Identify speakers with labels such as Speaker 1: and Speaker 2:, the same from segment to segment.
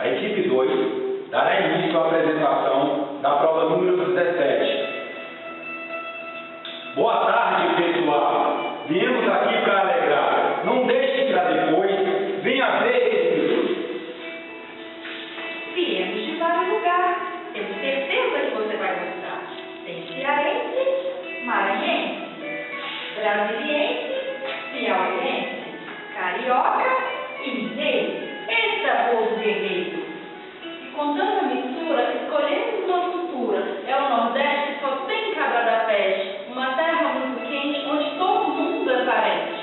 Speaker 1: A equipe 2 dará início à apresentação da prova número 17. Boa tarde, pessoal. Viemos aqui para alegrar. Não deixe para depois. Venha ver esse minuto.
Speaker 2: Viemos de vários lugares. Tenho certeza que você vai gostar. Tem cearense, maranhense, brasiliense, piauiense, carioca e mineiro. Eita, povo guerreiro! E com tanta mistura, escolhemos uma cultura. É o Nordeste que só tem cabra da peste. Uma terra muito quente, onde todo mundo é parente.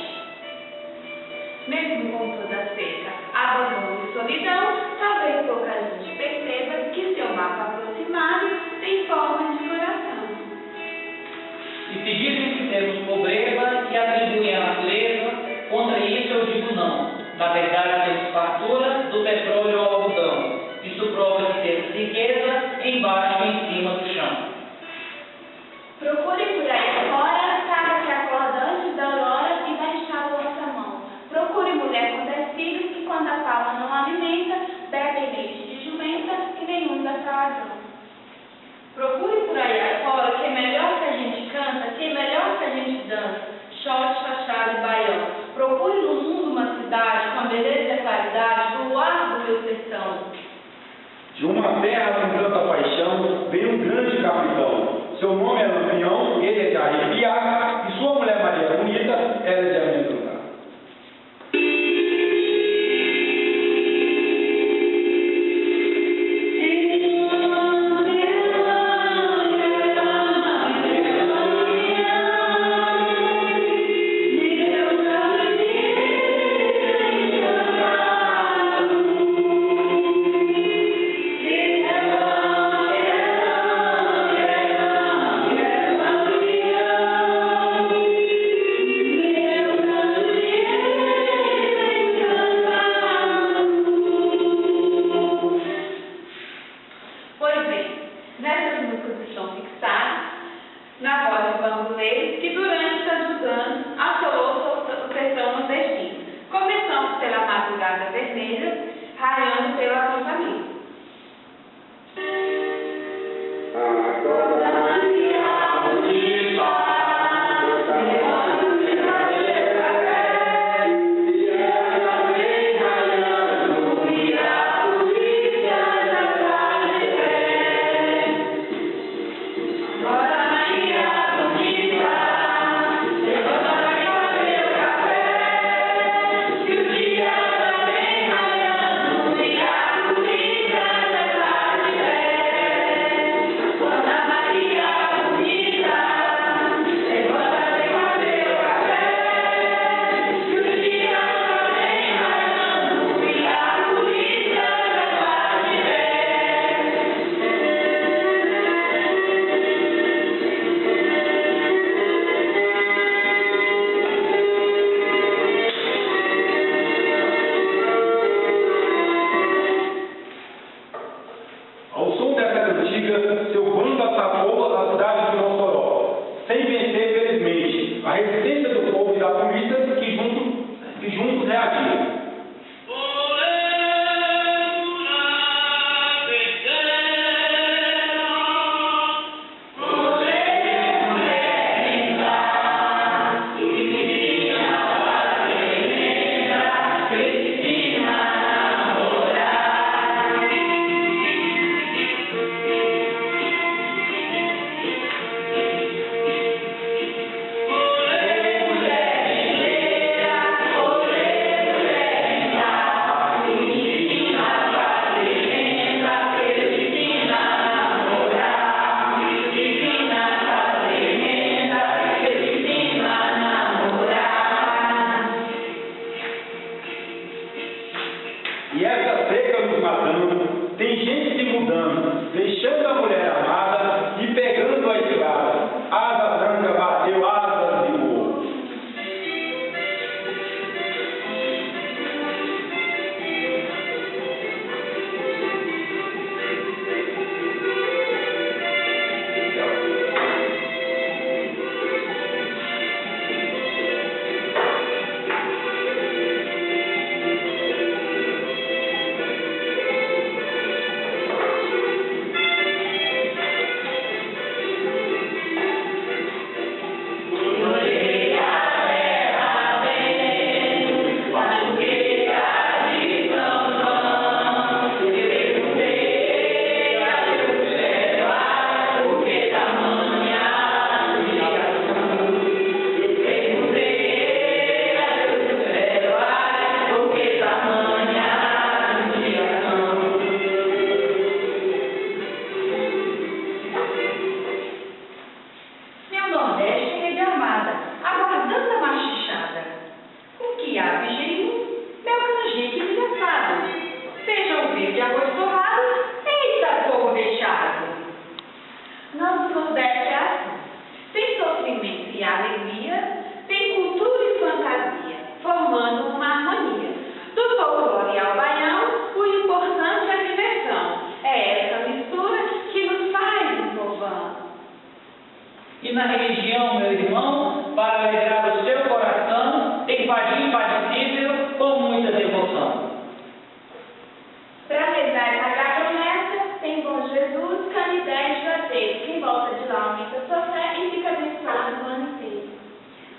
Speaker 2: Mesmo com toda seca, abandono e solidão, talvez pouca gente perceba que seu mapa aproximado tem forma de coração.
Speaker 3: E se dizem que temos pobreza e atribuem à natureza, contra isso eu digo não. Na verdade, temos fartura do petróleo ao algodão. Isso prova que temos riqueza embaixo e em cima do chão.
Speaker 2: Procure por aí fora, saiba que acorda antes da aurora e vai enxar a vossa mão. Procure mulher com 10 filhos que quando a fala não alimenta, bebe leite de jumenta e nenhum dá saladão. Procure por aí fora que é melhor que a gente canta, que é melhor que a gente dança, shot, chachado e baião. Procure no mundo uma cidade com a beleza e a claridade do luar do meu sertão.
Speaker 1: De uma terra com tanta paixão, veio um grande capitão. Seu nome é Lampião, ele é de arrepiar, e sua mulher Maria Bonita, ela é de amedrontar.
Speaker 2: Na voz de bandoleiros que durante tantos anos assolou o sertão nordestino. Começamos pela madrugada vermelha, raiando pelo acampamento. Seu bando atacou a cidade de Mossoró, sem vencer, felizmente, a resistência do povo e da polícia que juntos reagiram.
Speaker 3: na religião, meu irmão, para alegrar o seu coração, tem vadia impassível com muita devoção.
Speaker 2: Para rezar e pagar a promessa, tem bom Jesus, canidé e joateiro, que volta de lá aumenta sua fé e fica abençoado o ano inteiro.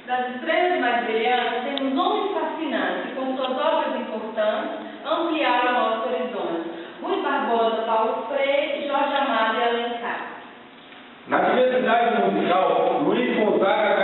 Speaker 4: Das estrelas mais brilhantes, temos homens fascinantes que, com suas obras importantes, ampliaram nosso horizonte. Rui Barbosa, Paulo Freire, Jorge Amado e Alencar.
Speaker 1: Na diversidade musical, Luiz Gonzaga